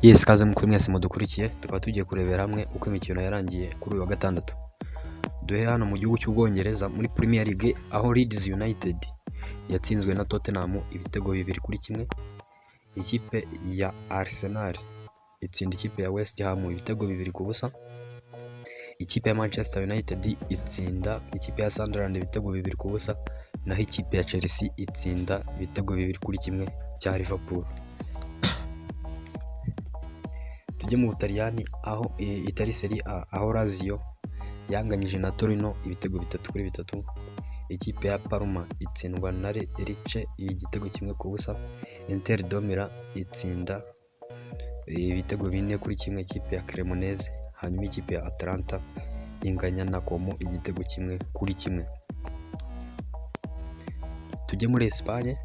Yes, kaze mukuru mwese mudukurikiye, tukaba tugiye kurebera hamwe uko imikino yarangiye kuri uyu wa gatandatu. Duhere hano mu gihugu cy'Ubwongereza muri Premier League aho Leeds United yatsinzwe na Tottenham ibitego 2-1. Ikipe ya Arsenal itsinda ikipe ya West Ham ibitego 2-0. Ikipe ya Manchester United itsinda ikipe ya Sunderland ibitego 2-0, naho ikipe ya Chelsea itsinda ibitego 2-1 cya Liverpool. Tujye mu Butaliyani aho itari Serie A aho Lazio yanganyije na Torino ibitego 3-3. Ikipe ya Parma itsindwa na Lecce igitego 1-0. Inter de Milan itsinda ibitego 4-1 ikipe ya Cremonese. Hanyuma ikipe ya Atalanta inganya na Como igitego 1-1. Tujye muri Espagne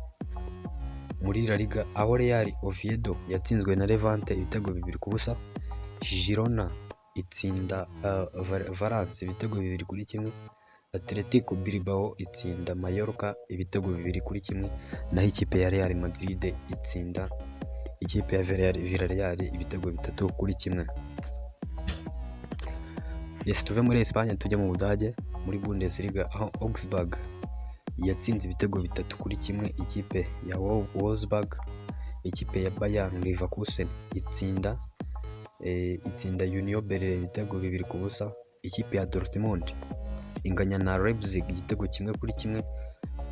muri La Liga aho Real Oviedo yatsinzwe na Levante ibitego 2-0. Girona itsinda Valence ibitego 2-1. Atletico Bilbao itsinda Mallorca ibitego 2-1, naho ikipe ya Real Madrid itsinda ikipe ya Villarreal ibitego 3-1. Yes, tuve muri Espagne tujye mu Budage muri Bundesliga aho Augsburg yatsinze ibitego 3-1 ikipe ya Wolfsburg. Ikipe ya Bayern Leverkusen itsinda Union Berlin ibitego 2-0. Ikipe ya Dortmund inganya na Leipzig igitego 1-1.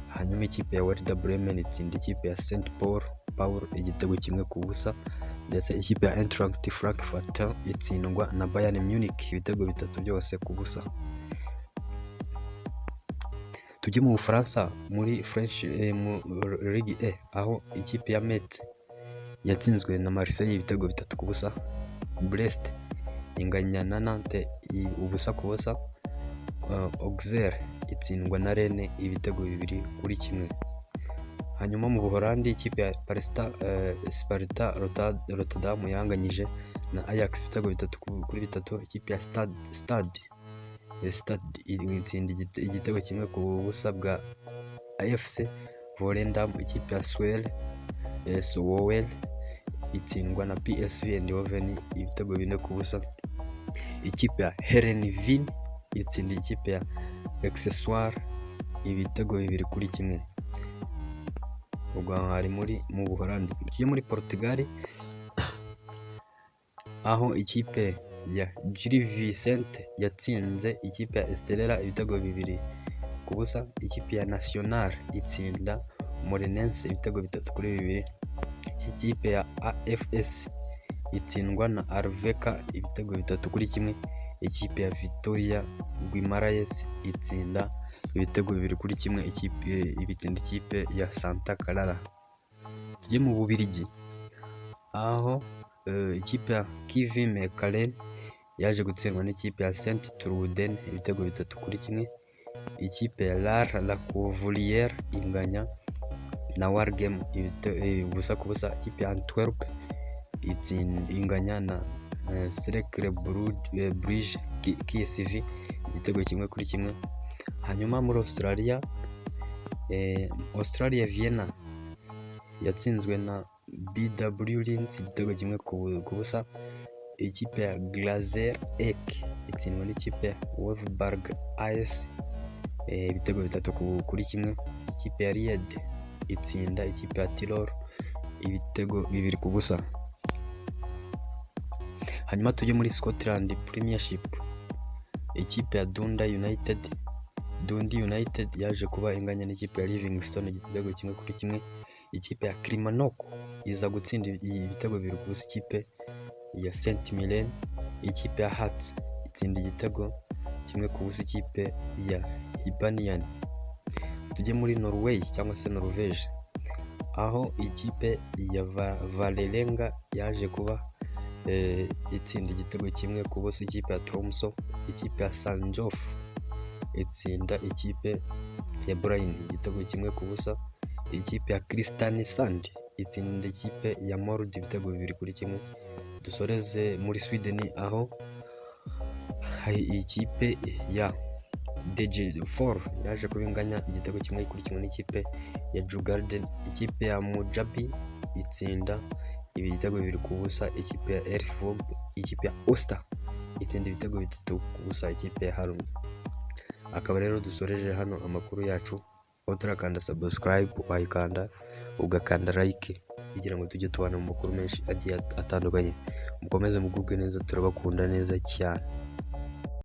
Hanyuma ikipe ya Werder Bremen itsinda ikipe ya St. Paul igitego 1-0, ndetse ikipe ya Eintracht Frankfurt itsindwa na Bayern Munich ibitego 3 byose ku busa. Tujye mu Bufaransa muri French mu Ligue E aho ikipe ya Metz yatsinzwe na Marseille ibitego 3-0. Brest inganya na Nantes ubusa ku busa. Auxerre itsindwa na Rennes ibitego 2-1. Hanyuma mu Buholandi ikipe ya Sparta Rotterdam yanganyije na Ajax ibitego 3-3. Ikipe ya Stade itsinda igitego 1-0 bwa AFC Volendam. Ikipe ya Swell itsindwa na PSV Eindhoven ibitego 4-0. Ikipe ya Herenveen itsinda ikipe ya Excelsior ibitego 2-1. Ubwo hari mu Buholandi. Tujye muri Portugal aho ikipe ya Gil Vicente yatsinze ikipe ya Estrela ibitego 2-0. Ikipe ya Nacional itsinda Moreirense ibitego 3-2. Ikipe ya AFS itsindwa na Alverca ibitego 3-1. Ikipe ya Vitória Guimarães itsinda ibitego 2-1 ikipe ya Santa Clara. Tujye mu Bubiligi aho ikipe ya KV Mechelen yaje gutsindwa n'ikipe ya Saint Truiden ibitego 3-1. Ikipe ya La Couvrière inganya na Waregem ubusa ku busa. Ikipe ya Antwerp inganya na Cercle Brugge KSV igitego 1-1. Hanyuma muri Australia Vienna yatsinzwe na BW Linz igitego 1-0. Ikipe ya Glazer Ek itsindwa n'ikipe ya Wolfsburg AS ibitego 3-1. Ikipe ya Ried itsinda ikipe ya Tirol ibitego 2-0. Hanyuma tujye muri Scotland Premiership. Ikipe ya Dundee United yaje kuba inganya n'ikipe ya Livingston igitego 1-1. Ikipe ya Kilmarnock iza gutsinda ibitego 2-0 ikipe ya St Mirren. Ikipe ya Hearts itsinda igitego 1-0 ikipe ya Hibernian. Tujye muri Norway cyangwa se Norvège aho ikipe ya Vålerenga yaje kuba itsinda igitego 1-0 ikipe ya Tromsø. Ikipe ya Sandefjord itsinda ikipe ya Brann igitego 1-0. Ikipe ya Kristiansand itsinda ikipe ya Molde ibitego 2-1. Dusoreze muri Sweden aho ikipe ya DG4 yaje kubinganya igitego 1-1 n'ikipe ya Djurgården. Ikipe ya Mujabi itsinda ibitego 2 ku busa ikipe ya Elfsborg. Ikipe ya Oster itsinda ibitego 3 ku busa ikipe ya Halmstad. Akaba rero dusoreje hano amakuru yacu, aho turakanda subscribe, wayikanda ugakanda like kugira ngo tujye tubana mu makuru menshi agiye atandukanye. Mukomeze mugubwe neza, turabakunda neza cyane.